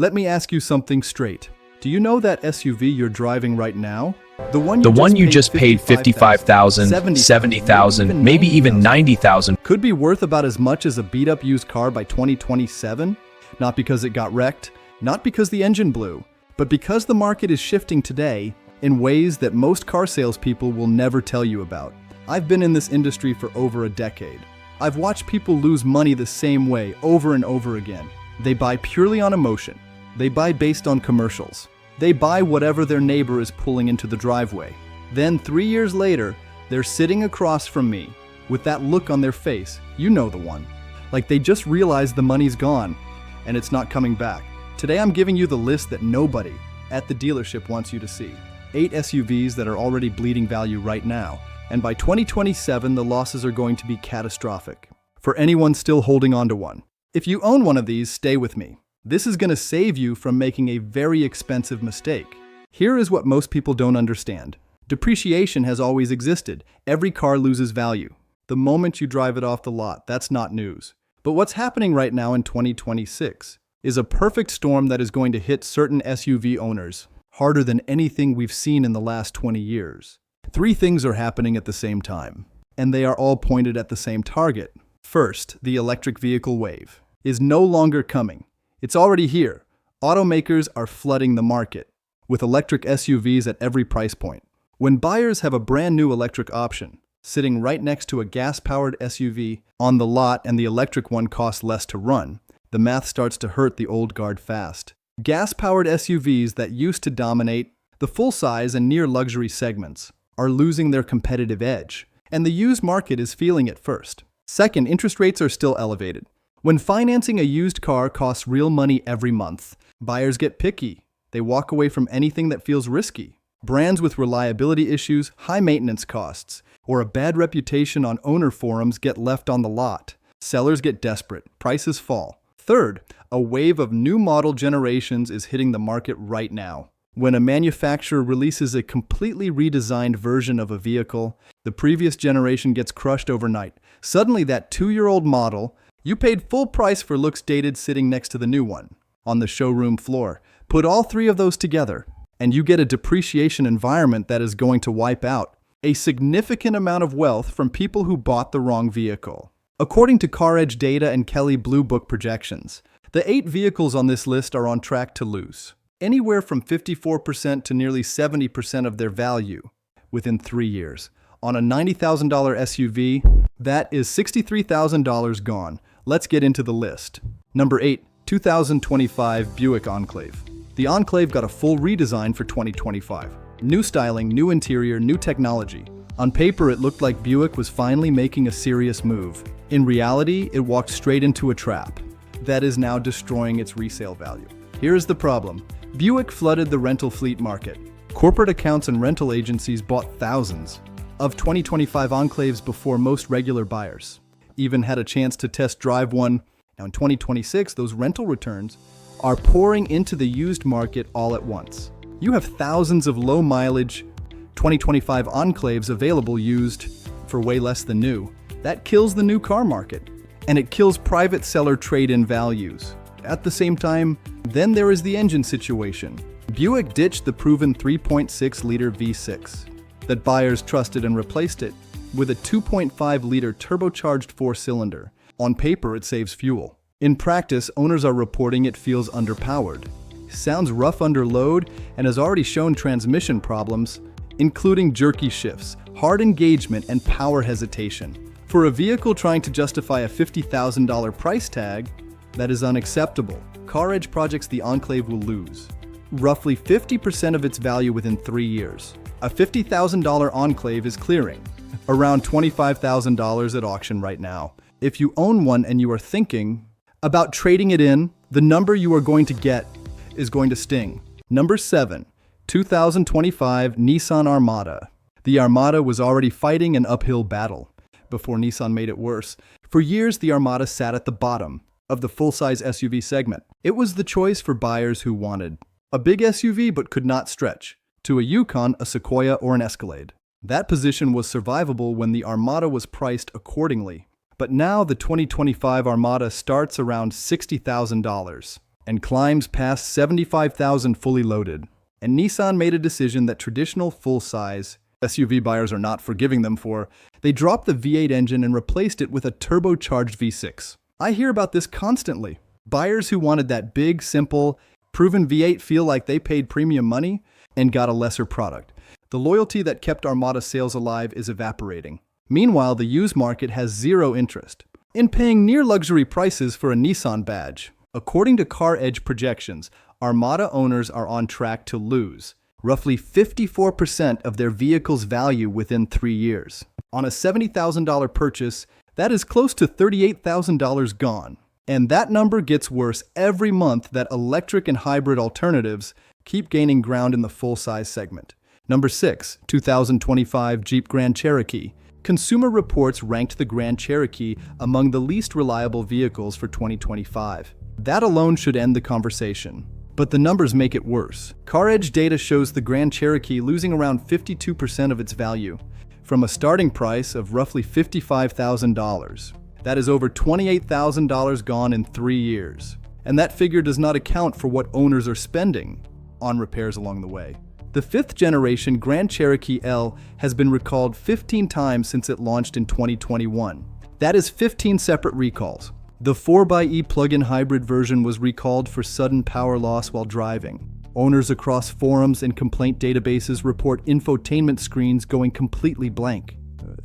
Let me ask you something straight. Do you know that SUV you're driving right now? The one you just paid $55,000, $70,000, maybe even $90,000 could be worth about as much as a beat-up used car by 2027? Not because it got wrecked, not because the engine blew, but because the market is shifting today in ways that most car salespeople will never tell you about. I've been in this industry for over a decade. I've watched people lose money the same way over and over again. They buy purely on emotion. They buy based on commercials. They buy whatever their neighbor is pulling into the driveway. Then 3 years later, they're sitting across from me with that look on their face, you know the one. Like they just realized the money's gone and it's not coming back. Today I'm giving you the list that nobody at the dealership wants you to see. 8 SUVs that are already bleeding value right now. And by 2027, the losses are going to be catastrophic for anyone still holding on to one. If you own one of these, stay with me. This is going to save you from making a very expensive mistake. Here is what most people don't understand. Depreciation has always existed. Every car loses value. The moment you drive it off the lot, that's not news. But what's happening right now in 2026 is a perfect storm that is going to hit certain SUV owners harder than anything we've seen in the last 20 years. 3 things are happening at the same time, and they are all pointed at the same target. First, the electric vehicle wave is no longer coming. It's already here. Automakers are flooding the market with electric SUVs at every price point. When buyers have a brand new electric option sitting right next to a gas-powered SUV on the lot and the electric one costs less to run, the math starts to hurt the old guard fast. Gas-powered SUVs that used to dominate the full-size and near-luxury segments are losing their competitive edge, and the used market is feeling it first. Second, interest rates are still elevated. When financing a used car costs real money every month, buyers get picky. They walk away from anything that feels risky. Brands with reliability issues, high maintenance costs, or a bad reputation on owner forums get left on the lot. Sellers get desperate. Prices fall. Third, a wave of new model generations is hitting the market right now. When a manufacturer releases a completely redesigned version of a vehicle, the previous generation gets crushed overnight. Suddenly that 2-year-old model you paid full price for looks dated sitting next to the new one on the showroom floor. Put all 3 of those together, and you get a depreciation environment that is going to wipe out a significant amount of wealth from people who bought the wrong vehicle. According to CarEdge data and Kelley Blue Book projections, the 8 vehicles on this list are on track to lose anywhere from 54% to nearly 70% of their value within 3 years. On a $90,000 SUV, that is $63,000 gone. Let's get into the list. Number 8, 2025 Buick Enclave. The Enclave got a full redesign for 2025. New styling, new interior, new technology. On paper, it looked like Buick was finally making a serious move. In reality, it walked straight into a trap that is now destroying its resale value. Here is the problem. Buick flooded the rental fleet market. Corporate accounts and rental agencies bought thousands of 2025 Enclaves before most regular buyers even had a chance to test drive one. Now in 2026, those rental returns are pouring into the used market all at once. You have thousands of low mileage 2025 Enclaves available used for way less than new. That kills the new car market, and it kills private seller trade-in values. At the same time, then there is the engine situation. Buick ditched the proven 3.6-liter V6 that buyers trusted and replaced it with a 2.5-liter turbocharged 4-cylinder. On paper, it saves fuel. In practice, owners are reporting it feels underpowered, sounds rough under load, and has already shown transmission problems, including jerky shifts, hard engagement, and power hesitation. For a vehicle trying to justify a $50,000 price tag, that is unacceptable. CarEdge projects the Enclave will lose roughly 50% of its value within 3 years. A $50,000 Enclave is clearing around $25,000 at auction right now. If you own one and you are thinking about trading it in, the number you are going to get is going to sting. Number 7, 2025 Nissan Armada. The Armada was already fighting an uphill battle before Nissan made it worse. For years, the Armada sat at the bottom of the full-size SUV segment. It was the choice for buyers who wanted a big SUV but could not stretch to a Yukon, a Sequoia, or an Escalade. That position was survivable when the Armada was priced accordingly. But now the 2025 Armada starts around $60,000. and climbs past 75,000 fully loaded. And Nissan made a decision that traditional full-size SUV buyers are not forgiving them for. They dropped the V8 engine and replaced it with a turbocharged V6. I hear about this constantly. Buyers who wanted that big, simple, proven V8 feel like they paid premium money and got a lesser product. The loyalty that kept Armada sales alive is evaporating. Meanwhile, the used market has zero interest in paying near luxury prices for a Nissan badge. According to CarEdge projections, Armada owners are on track to lose roughly 54% of their vehicle's value within 3 years. On a $70,000 purchase, that is close to $38,000 gone. And that number gets worse every month that electric and hybrid alternatives keep gaining ground in the full-size segment. Number 6, 2025 Jeep Grand Cherokee. Consumer Reports ranked the Grand Cherokee among the least reliable vehicles for 2025. That alone should end the conversation. But the numbers make it worse. CarEdge data shows the Grand Cherokee losing around 52% of its value, from a starting price of roughly $55,000. That is over $28,000 gone in 3 years. And that figure does not account for what owners are spending on repairs along the way. The 5th generation Grand Cherokee L has been recalled 15 times since it launched in 2021. That is 15 separate recalls. The 4xe plug-in hybrid version was recalled for sudden power loss while driving. Owners across forums and complaint databases report infotainment screens going completely blank,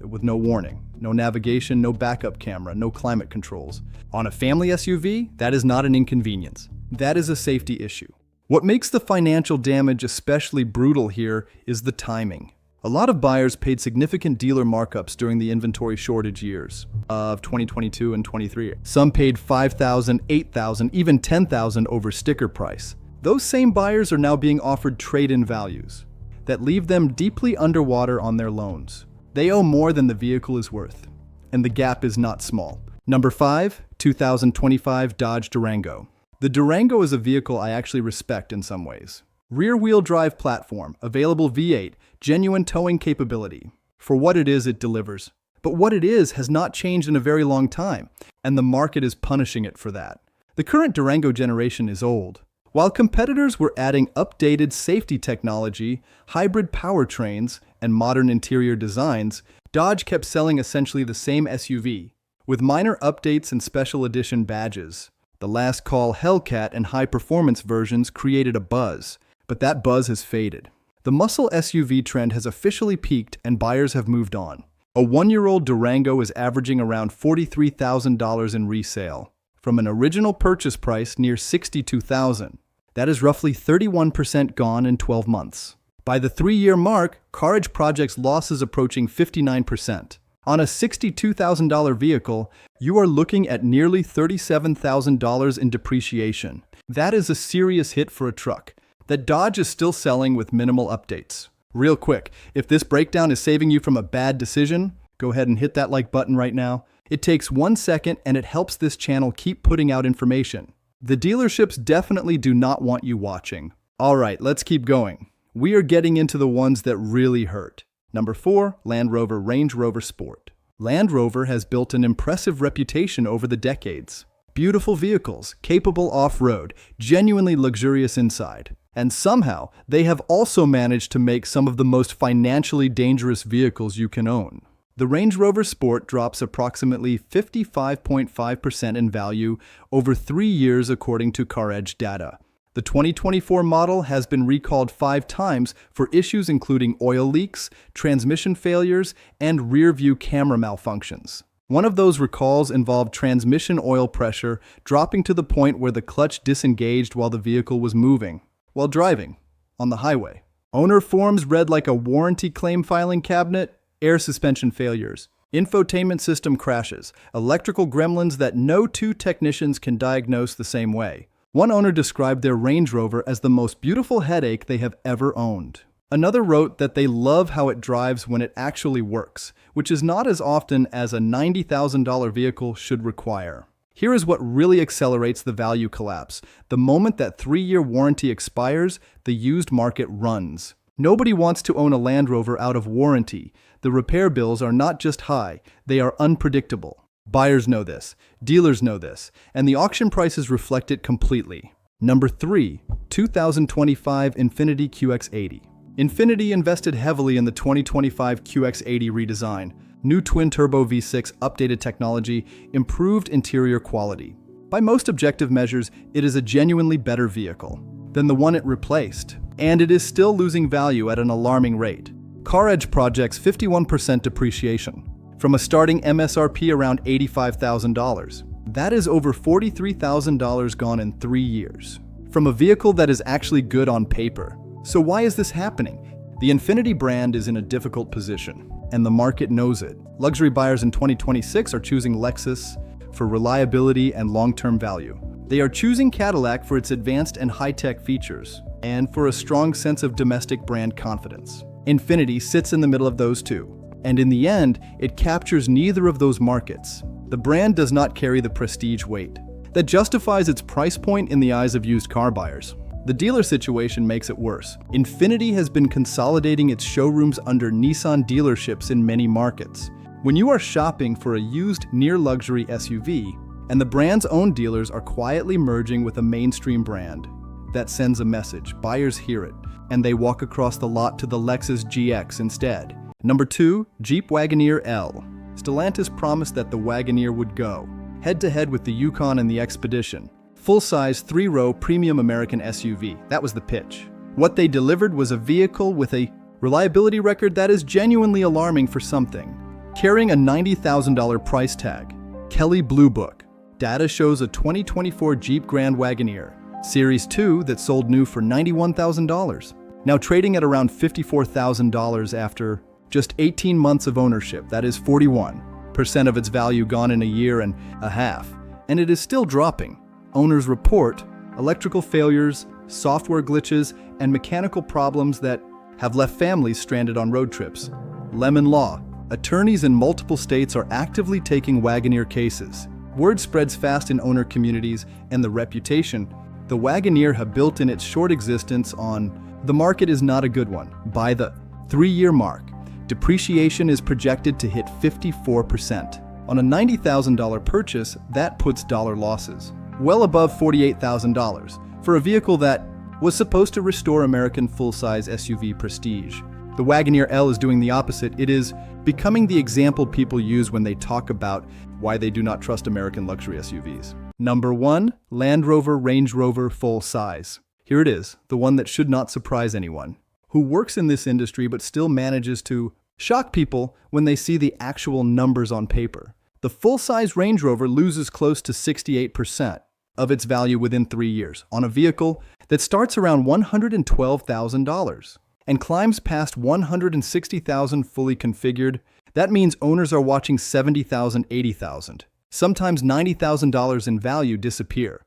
with no warning, no navigation, no backup camera, no climate controls. On a family SUV, that is not an inconvenience. That is a safety issue. What makes the financial damage especially brutal here is the timing. A lot of buyers paid significant dealer markups during the inventory shortage years of 2022 and 23. Some paid $5,000, $8,000, even $10,000 over sticker price. Those same buyers are now being offered trade-in values that leave them deeply underwater on their loans. They owe more than the vehicle is worth, and the gap is not small. Number 5, 2025 Dodge Durango. The Durango is a vehicle I actually respect in some ways. Rear-wheel drive platform, available V8, genuine towing capability. For what it is, it delivers. But what it is has not changed in a very long time, and the market is punishing it for that. The current Durango generation is old. While competitors were adding updated safety technology, hybrid powertrains, and modern interior designs, Dodge kept selling essentially the same SUV, with minor updates and special edition badges. The Last Call Hellcat and high-performance versions created a buzz, but that buzz has faded. The muscle SUV trend has officially peaked and buyers have moved on. A 1-year-old Durango is averaging around $43,000 in resale, from an original purchase price near $62,000. That is roughly 31% gone in 12 months. By the 3-year mark, CarEdge projects losses approaching 59%. On a $62,000 vehicle, you are looking at nearly $37,000 in depreciation. That is a serious hit for a truck that Dodge is still selling with minimal updates. Real quick, if this breakdown is saving you from a bad decision, go ahead and hit that like button right now. It takes 1 second and it helps this channel keep putting out information. The dealerships definitely do not want you watching. Alright, let's keep going. We are getting into the ones that really hurt. Number 4, Land Rover Range Rover Sport. Land Rover has built an impressive reputation over the decades. Beautiful vehicles, capable off-road, genuinely luxurious inside. And somehow, they have also managed to make some of the most financially dangerous vehicles you can own. The Range Rover Sport drops approximately 55.5% in value over 3 years according to CarEdge data. The 2024 model has been recalled 5 times for issues including oil leaks, transmission failures, and rear-view camera malfunctions. One of those recalls involved transmission oil pressure dropping to the point where the clutch disengaged while the vehicle was moving, while driving, on the highway. Owner forms read like a warranty claim filing cabinet, air suspension failures, infotainment system crashes, electrical gremlins that no 2 technicians can diagnose the same way. One owner described their Range Rover as the most beautiful headache they have ever owned. Another wrote that they love how it drives when it actually works, which is not as often as a $90,000 vehicle should require. Here is what really accelerates the value collapse. The moment that 3-year warranty expires, the used market runs. Nobody wants to own a Land Rover out of warranty. The repair bills are not just high, they are unpredictable. Buyers know this, dealers know this, and the auction prices reflect it completely. Number 3. 2025 Infiniti QX80. Infiniti invested heavily in the 2025 QX80 redesign. New twin-turbo V6 updated technology, improved interior quality. By most objective measures, it is a genuinely better vehicle than the one it replaced, and it is still losing value at an alarming rate. CarEdge projects 51% depreciation, from a starting MSRP around $85,000. That is over $43,000 gone in 3 years, from a vehicle that is actually good on paper. So why is this happening? The Infiniti brand is in a difficult position, and the market knows it. Luxury buyers in 2026 are choosing Lexus for reliability and long-term value. They are choosing Cadillac for its advanced and high-tech features, and for a strong sense of domestic brand confidence. Infiniti sits in the middle of those two, and in the end, it captures neither of those markets. The brand does not carry the prestige weight that justifies its price point in the eyes of used car buyers. The dealer situation makes it worse. Infiniti has been consolidating its showrooms under Nissan dealerships in many markets. When you are shopping for a used near-luxury SUV, and the brand's own dealers are quietly merging with a mainstream brand, that sends a message. Buyers hear it, and they walk across the lot to the Lexus GX instead. Number 2. Jeep Wagoneer L. Stellantis promised that the Wagoneer would go head-to-head with the Yukon and the Expedition. Full-size, 3-row premium American SUV. That was the pitch. What they delivered was a vehicle with a reliability record that is genuinely alarming for something. Carrying a $90,000 price tag. Kelley Blue Book. Data shows a 2024 Jeep Grand Wagoneer Series 2 that sold new for $91,000. Now trading at around $54,000 after just 18 months of ownership. That is 41% of its value gone in a year and a half. And it is still dropping. Owners report electrical failures, software glitches, and mechanical problems that have left families stranded on road trips. Lemon law. Attorneys in multiple states are actively taking Wagoneer cases. Word spreads fast in owner communities, and the reputation the Wagoneer have built in its short existence on the market is not a good one. By the 3-year mark, depreciation is projected to hit 54%. On a $90,000 purchase, that puts dollar losses well above $48,000 for a vehicle that was supposed to restore American full-size SUV prestige. The Wagoneer L is doing the opposite. It is becoming the example people use when they talk about why they do not trust American luxury SUVs. Number 1. Land Rover Range Rover full size. Here it is, the one that should not surprise anyone who works in this industry but still manages to shock people when they see the actual numbers on paper. The full-size Range Rover loses close to 68% of its value within 3 years on a vehicle that starts around $112,000 and climbs past $160,000 fully configured. That means owners are watching $70,000, $80,000, sometimes $90,000 in value disappear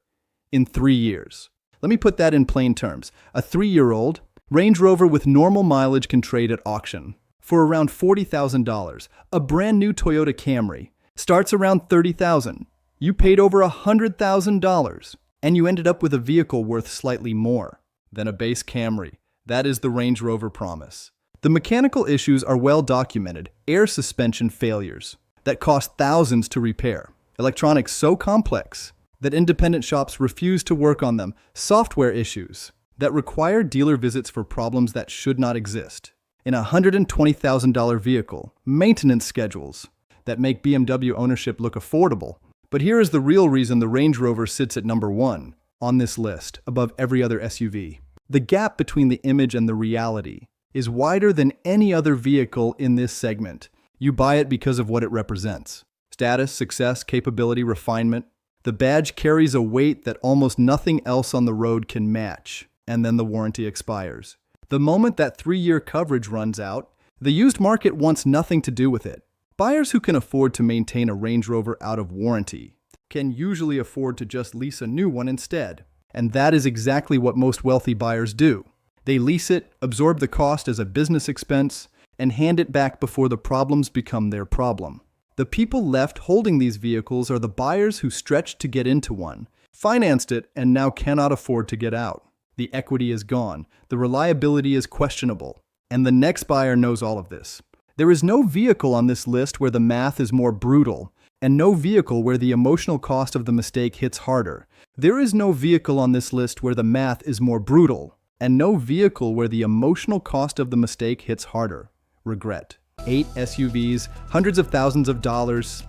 in 3 years. Let me put that in plain terms. A 3-year-old Range Rover with normal mileage can trade at auction for around $40,000. A brand new Toyota Camry starts around $30,000. You paid over $100,000, and you ended up with a vehicle worth slightly more than a base Camry. That is the Range Rover promise. The mechanical issues are well documented. Air suspension failures that cost thousands to repair. Electronics so complex that independent shops refuse to work on them. Software issues that require dealer visits for problems that should not exist. In a $120,000 vehicle, maintenance schedules that make BMW ownership look affordable. But here is the real reason the Range Rover sits at number 1 on this list, above every other SUV. The gap between the image and the reality is wider than any other vehicle in this segment. You buy it because of what it represents. Status, success, capability, refinement. The badge carries a weight that almost nothing else on the road can match, and then the warranty expires. The moment that 3-year coverage runs out, the used market wants nothing to do with it. Buyers who can afford to maintain a Range Rover out of warranty can usually afford to just lease a new one instead. And that is exactly what most wealthy buyers do. They lease it, absorb the cost as a business expense, and hand it back before the problems become their problem. The people left holding these vehicles are the buyers who stretched to get into one, financed it, and now cannot afford to get out. The equity is gone, the reliability is questionable, and the next buyer knows all of this. There is no vehicle on this list where the math is more brutal, and no vehicle where the emotional cost of the mistake hits harder. There is no vehicle on this list where the math is more brutal, and no vehicle where the emotional cost of the mistake hits harder. Regret. 8 SUVs, hundreds of thousands of dollars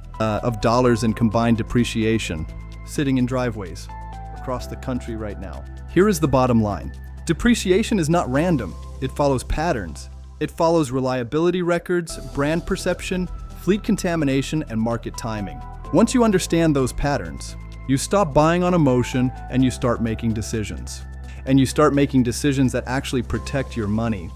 in combined depreciation, sitting in driveways across the country right now. Here is the bottom line. Depreciation is not random. It follows patterns. It follows reliability records, brand perception, fleet contamination, and market timing. Once you understand those patterns, you stop buying on emotion and you start making decisions. And you start making decisions that actually protect your money.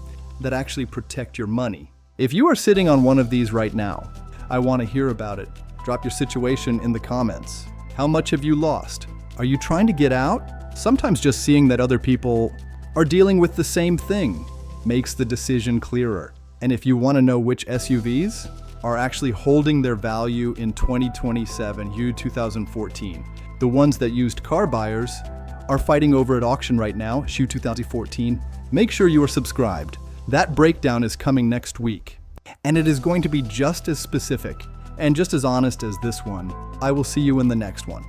If you are sitting on one of these right now, I want to hear about it. Drop your situation in the comments. How much have you lost? Are you trying to get out? Sometimes just seeing that other people are dealing with the same thing makes the decision clearer. And if you want to know which SUVs are actually holding their value in 2027, 2014, the ones that used car buyers are fighting over at auction right now, 2014, make sure you are subscribed. That breakdown is coming next week, and it is going to be just as specific and just as honest as this one. I will see you in the next one.